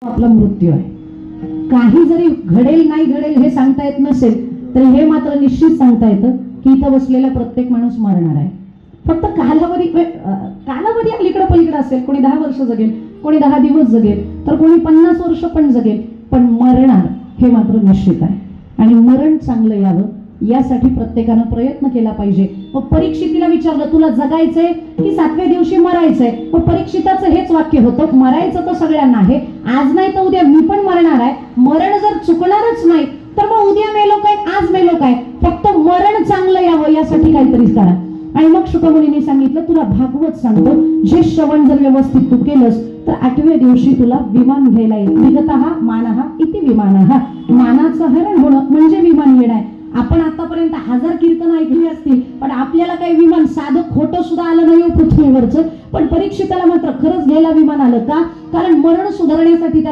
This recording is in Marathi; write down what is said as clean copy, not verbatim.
आपला मृत्यू आहे. काही जरी घडेल नाही घडेल हे सांगता येत नसेल तरी हे मात्र निश्चित सांगता येतं की इथं बसलेला प्रत्येक माणूस मरणार आहे. फक्त कालावधी अलीकडे पलीकडे असेल. कोणी 10 वर्ष जगेल, कोणी 10 दिवस जगेल, तर कोणी 50 वर्ष पण जगेल, पण मरणार हे मात्र निश्चित आहे. आणि मरण चांगलं यावं यासाठी प्रत्येकानं प्रयत्न केला पाहिजे. मग परीक्षितीला विचारलं तुला जगायचंय की 7व्या दिवशी मरायचंय? मग परीक्षिताचं हेच वाक्य होतं, मरायचं तर सगळ्यांना आहे, आज नाही तर उद्या मी पण मरणार आहे. मरण जर चुकणारच नाही तर मग उद्या मेलो काय, आज मेलो काय, फक्त मरण चांगलं यावं यासाठी काहीतरी करा. आणि मग शुकमुनीने सांगितलं तुला भागवत सांगतो, जे श्रवण जर व्यवस्थित तू केलंस तर 8व्या दिवशी तुला विमान घ्यायला येईल. विगतः मानः इति विमानः. मानाचं हरण होणं म्हणजे विमान येणं आहे. आपण आतापर्यंत 1000 कीर्तन ऐकली असतील, पण आपल्याला काही विमान साधं खोटं सुद्धा आलं नाही पृथ्वीवरचं. पण परीक्षिताला मात्र खरंच घ्यायला विमान आलं का? कारण मरण सुधारण्यासाठी